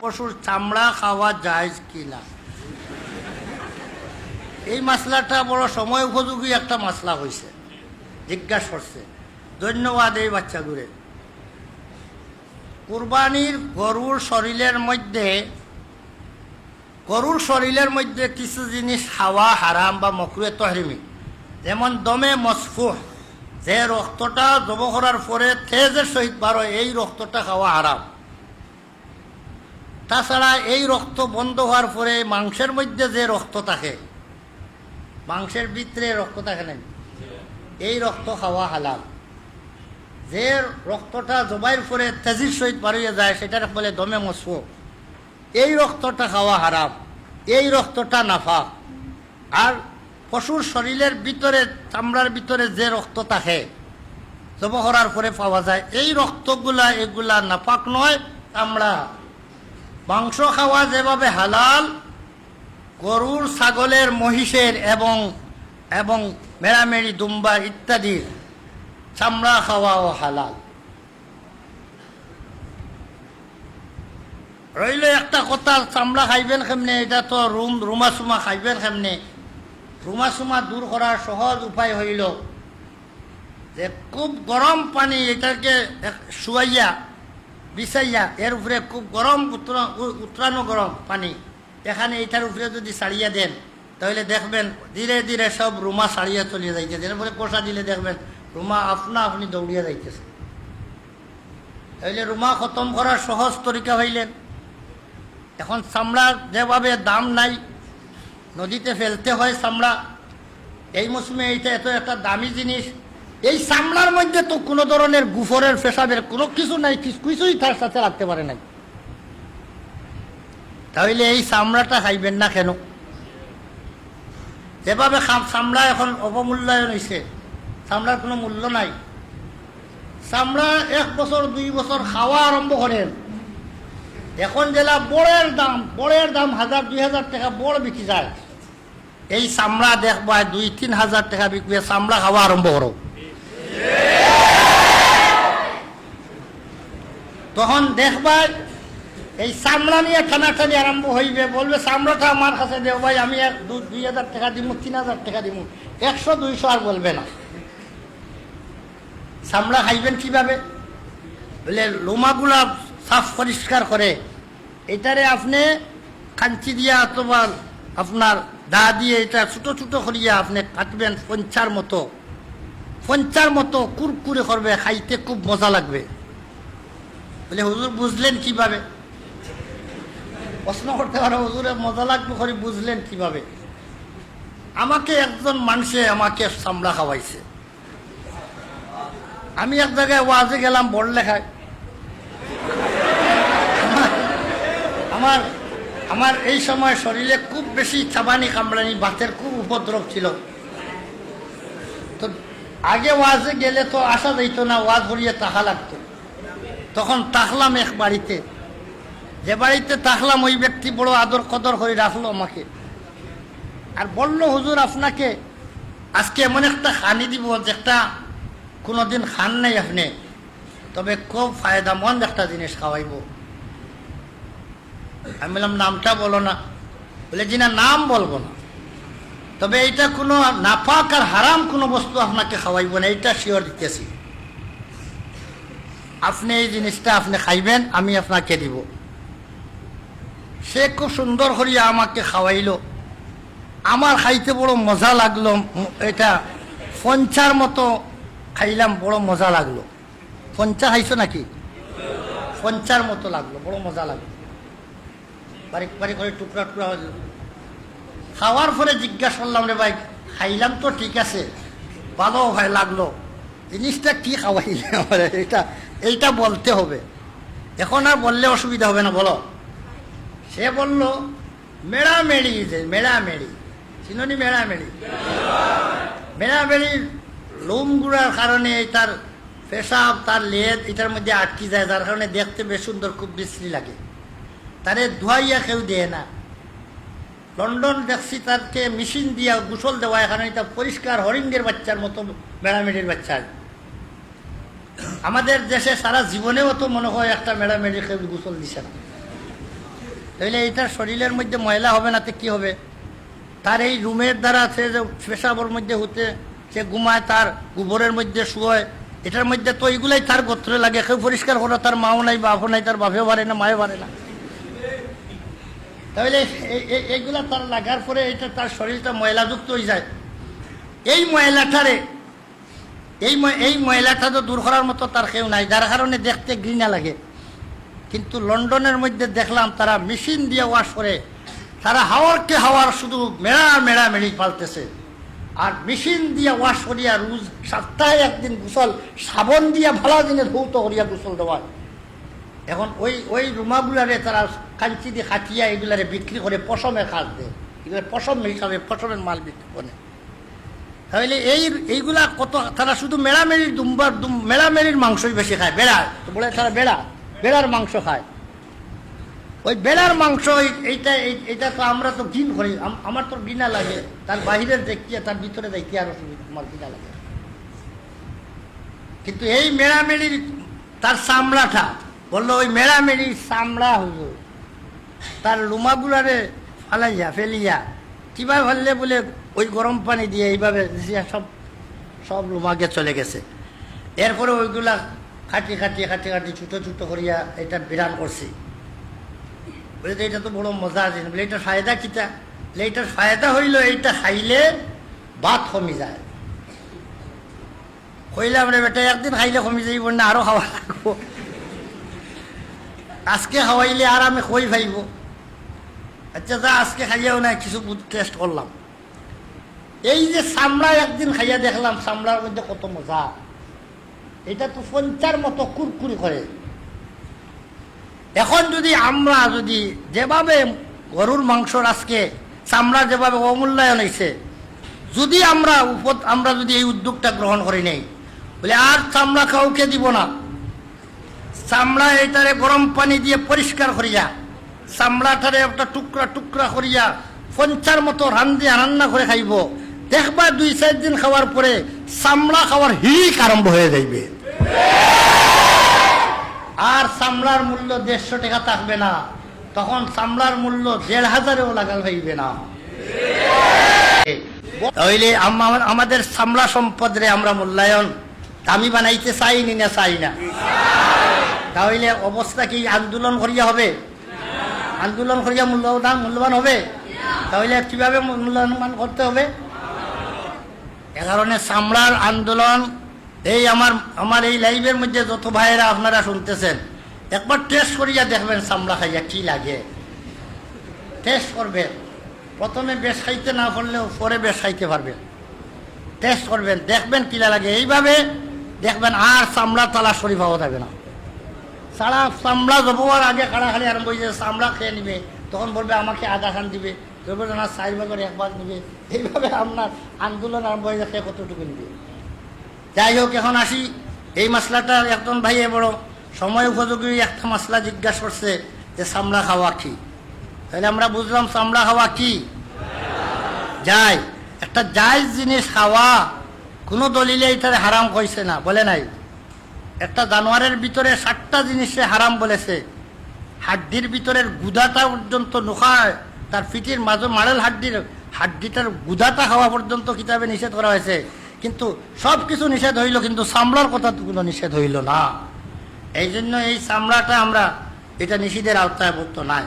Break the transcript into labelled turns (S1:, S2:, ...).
S1: পশুর চামড়া খাওয়া যায় কিনা, এই মাসলাটা বড় সময় উপযোগী একটা মাসলা হয়েছে, জিজ্ঞাসা করছে। ধন্যবাদ এই বাচ্চাগুলো। কুরবানির গরুর শরীরের মধ্যে কিছু জিনিস খাওয়া হারাম বা মকরুহে তাহরিমি, যেমন দমে মসফুহ, যে রক্তটা জব করার পরে তেজের সহিত বারো, এই রক্তটা খাওয়া হারাম। তাছাড়া এই রক্ত বন্ধ হওয়ার পরে মাংসের মধ্যে যে রক্ত থাকে, মাংসের ভিতরে রক্ত থাকে না, এই রক্ত খাওয়া হালাল। যে রক্তটা জবাইয়ের পরে তেজির সহিত বাড়িয়ে যায়, সেটার বলে দমে মসফুহ, এই রক্তটা খাওয়া হারাম, এই রক্তটা নাফাক। আর পশুর শরীরের ভিতরে, চামড়ার ভিতরে যে রক্ত থাকে জব করার পরে পাওয়া যায়, এই রক্তগুলা এগুলা নাপাক নয়, চামড়া। মাংস খাওয়া যেভাবে হালাল, গরুর, ছাগলের, মহিষের এবং মেড়ামেড়ি, দুম্বা ইত্যাদির চামড়া খাওয়াও হালাল। রইল একটা কথা, চামড়া খাইবেন কেমনে, এটা তো রুমাসুমা খাইবেন কেমনে। রুমাসুমা দূর করার সহজ উপায় হইল যে খুব গরম পানি এটাকে শুয়াইয়া বিছাইয়া, এর উপরে খুব গরম উতরানো গরম পানি, এখানে এটার উপরে যদি ছাড়িয়ে দেন, তাহলে দেখবেন ধীরে ধীরে সব রুমা ছাড়িয়ে চলিয়ে যাইতেছে। এরপরে কষা দিলে দেখবেন রুমা আপনি দৌড়িয়ে যাইতেছে। তাহলে রুমা খতম করার সহজ তরিকা হইলেন। এখন চামড়ার যেভাবে দাম নাই, নদীতে ফেলতে হয় চামড়া, এই মৌসুমে এইটা এত একটা দামি জিনিস, এই চামড়ার মধ্যে তো কোনো ধরনের গুফরের, পেশাবের কোনো কিছু নাই, কিছুই তার সাথে রাখতে পারে নাই। তাহলে এই চামড়াটা খাইবেন না কেন? যেভাবে চামড়া এখন অবমূল্যায়ন হয়েছে, চামড়ার কোনো মূল্য নাই। চামড়া 1 বছর 2 বছর খাওয়া আরম্ভ করেন, এখন যেটা বড়ের দাম 1000-2000 টাকা বড় বিক্রি যায়, এই চামড়া দেখবা 2-3 হাজার টাকা বিকবে, চামড়া খাওয়া আরম্ভ করো। তখন দেখবা এই চামড়া নিয়ে টানাটানি আরম্ভ হইবে, বলবে চামড়াটা আমার কাছে দেও ভাই, আমি 2,000 টাকা দিব, 3,000 টাকা দিব, 100-200 আর বলবে না। চামড়া খাইবেন কিভাবে? বলে লোমাগুলা সাফ পরিষ্কার করে, এটারে আপনি কাঞ্চি দিয়া অথবা আপনার দা দিয়ে এটা ছোটো ছোটো করিয়া আপনি কাটবেন, পঞ্চার মতো কুরকুরে করবে, খাইতে খুব মজা লাগবে। বলে হুজুর বুঝলেন কিভাবে? প্রশ্ন করতে পারো, হুজুরে মজা লাগবে করে বুঝলেন কিভাবে? আমাকে একজন মানুষে আমাকে চামড়া খাওয়াইছে। আমি এক জায়গায় ওয়াজে গেলাম, বড় লেখায়, আমার এই সময় শরীরে খুব বেশি চাবানি কামড়ানি, বাতের খুব উপদ্রব ছিল। তো আগে ওয়াজে গেলে তো আসা যাইতো না, ওয়াজ ভরিয়ে তাহা লাগতো। তখন তাকলাম এক বাড়িতে, যে বাড়িতে তাকলাম ওই ব্যক্তি বড় আদর কদর করে রাখলো আমাকে, আর বলল হুজুর আপনাকে আজকে এমন একটা খানি দিব যেটা কোনোদিন খান নাই আপনি, তবে খুব ফায়দামন্দ একটা জিনিস খাওয়াইব। আমি বললাম নামটা বলো না। বলে জি না, নাম বলবো না, তবে এইটা কোনো নাপাক আর হারাম কোনো বস্তু আপনাকে খাওয়াইব না, এইটা শিওর দিতেছি। আপনি এই জিনিসটা আপনি খাইবেন, আমি আপনাকে দিব। সে খুব সুন্দর করিয়া আমাকে খাওয়াইল, আমার খাইতে বড় মজা লাগলো। এটা পঞ্চার মতো খাইলাম, বড় মজা লাগলো। পঞ্চা খাইছো নাকি? পঞ্চার মতো লাগলো, বড় মজা লাগলো। বারিক বারিক করে টুকরা টুকরা হয়ে খাওয়ার পরে জিজ্ঞাসা করলাম, রে ভাই খাইলাম তো ঠিক আছে, ভালো ভাই লাগলো, জিনিসটা কি খাওয়াইলে আমার, এইটা বলতে হবে। এখন আর বললে অসুবিধা হবে না, বলো। সে বলল মেড়ামেড়ি, যে মেড়ামেড়ি চিনি, মেড়ামেড়ির লোম গুড়ার কারণে তার পেশাব, তার লেদ এটার মধ্যে আটকে যায়, যার কারণে দেখতে বেশ সুন্দর, খুব বিশ্রী লাগে। তারে ধোয়াইয়া কেউ দেয় না। লন্ডন দেখছি তাকে মেশিন দিয়া গোসল দেওয়া, এখানে এটা পরিষ্কার হরিণের বাচ্চার মতো মেড়ামেড়ির বাচ্চা। আমাদের দেশে সারা জীবনেও তো মনে হয় একটা মেড়ামেড়ি কেউ গোসল দিছে না, তাইলে এইটা শরীরের মধ্যে ময়লা হবে না তো কি হবে? তার এই রুমের দ্বারা সে যে পেশাবের মধ্যে হতে সে ঘুমায়, তার গোবরের মধ্যে শুয়, এটার মধ্যে তো এইগুলাই তার গোত্রে লাগে। কেউ পরিষ্কার করে, তার মাও নাই, বাপও নাই, তার বাপেও পারে না, মায়েও পারে না। তাহলে এইগুলা তার লাগার পরে এটা তার শরীরটা ময়লাযুক্ত হয়ে যায়। এই ময়লাটারে এই ময়লাটা তো দূর করার মতো তার কেউ নাই, যার কারণে দেখতে ঘৃণা লাগে। কিন্তু লন্ডনের মধ্যে দেখলাম তারা মেশিন দিয়ে ওয়াশ করে, তারা হাওয়ারকে হাওয়ার শুধু মেড়ি পালতেছে, আর মেশিন দিয়ে ওয়াশ করিয়া রোজ সপ্তাহে একদিন গোসল সাবন দিয়া ভালো দিনে ধৌত করিয়া গোসল দেওয়া। এখন ওই রুমাগুলারে তারা কাঞ্চি দিয়ে খাটিয়া এগুলারে বিক্রি করে পশমের কাজ দেয়, এগুলো পশম হিসাবে পশমের মাল বিক্রি করে। তাহলে এইগুলা কত, তারা শুধু মেড়ামেড়ির মাংসই বেশি খায়। বেড়া বলে তারা বেড়ার মাংস খায়। ওই বেড়ার মাংস এইটা তো আমরা তো ঘিন করি, আমার তো ঘৃণা লাগে। তার বাহিরের দেখিয়া তার ভিতরে দেখিয়া আরো আমার ঘৃণা লাগে। কিন্তু এই মেড়ামেড়ির তার চামড়াটা বললো, ওই মেড়ামেড়ির চামড়া হুজুর তার লুমাগুলারে ফেলিয়া কিভাবে ফেললে বলে ওই গরম পানি দিয়ে এইভাবে সব লুমাকে চলে গেছে। এরপরে ওইগুলা খাটি ছোট করিয়া এটা বিরান করছি। বলে তো এটা তো বড় মজা আছে, বলে এটার ফায়দা কিটা? বলে এটার ফায়দা হইল এইটা খাইলে ভাত কমি যায়। কইলাম রে বেটা, একদিন খাইলে কমি যাইব না, আরো খাওয়া লাগবো। আজকে খাওয়াইলে আর আমি কই ভাইব। আচ্ছা যা, আজকে খাইয়াও নাই, কিছু টেস্ট করলাম। এই যে চামড়া একদিন খাইয়া দেখলাম, চামড়ার মধ্যে কত মজা। এটা তো পঞ্চার মতো কুরকুরি করে। এখন আমরা যেভাবে গরুর মাংসর আজকে চামড়া যেভাবে অমূল্যায়ন হয়েছে, যদি আমরা যদি এই উদ্যোগটা গ্রহণ করি নেই, বলে আর চামড়া কাউকে দিব না, চামড়া এইটারে গরম পানি দিয়ে পরিষ্কার করিয়া চামড়াটারে একটা টুকরা করিয়া পঞ্চার মতো রান্না করে খাইব, দেখবা 2-4 দিন খাওয়ার পরে চামড়া খাওয়ার হিড়িক আরম্ভ হয়ে যাইবে। আর চামড়ার মূল্য 150 টাকা থাকবে না, তখন চামড়ার মূল্য 1500-এও লাগাল হইবে না। তাহলে আমাদের চামড়া সম্পদরে আমরা মূল্যায়ন দামি বানাইতে চাই না চাই না? তাহলে অবস্থা কি আন্দোলন করিয়া হবে? আন্দোলন করিয়া মূল্যবান হবে? তাহলে কিভাবে মূল্যবান করতে হবে? এ কারণে চামড়ার আন্দোলন, এই আমার এই লাইভের মধ্যে যত ভাইয়েরা আপনারা শুনতেছেন, একবার টেস্ট করিয়া দেখবেন চামড়া খাইয়া কি লাগে। টেস্ট করবেন, প্রথমে বেশ খাইতে না পারলেও পরে বেশ খাইতে পারবেন। টেস্ট করবেন, দেখবেন কি লাগে। এইভাবে দেখবেন আর চামড়া তালা শরীফ হওয়া যাবে না। চামড়া জবাবার আগে খাড়াখাড়ি আরম্ভ হয়ে যাবে, চামড়া খেয়ে নিবে, তখন বলবে আমাকে আধা খান দিবে, তবে না 4 ভাগের 1 ভাগ নিবে। এইভাবে আপনার আন্দোলন আরম্ভ হয়ে যাচ্ছে, কতটুকু নিবে। যাই হোক, এখন আসি এই মশলাটা। একজন ভাইয়ে বড় সময় উপযোগী একটা মশলা জিজ্ঞাসা করছে যে চামড়া খাওয়া কি। তাহলে আমরা বুঝলাম চামড়া খাওয়া কি যায়। একটা জায়েজ জিনিস খাওয়া কোনো দলিলে এটারে হারাম কইছে না, বলে নাই। একটা জানোয়ারের ভিতরে 7টা জিনিসে হারাম বলেছে। হাড্ডির ভিতরের গুদাটা পর্যন্ত নোখায়, তার পিঠির মাড়েল হাড্ডিটার গুদাটা খাওয়া পর্যন্ত কিতাবে নিষেধ করা হয়েছে। কিন্তু সব কিছু নিষেধ হইল, কিন্তু চামড়ার কথা কোনো নিষেধ হইল না। এই জন্য এই চামড়াটা আমরা এটা নিষেধের আওতায় ভুক্ত নাই।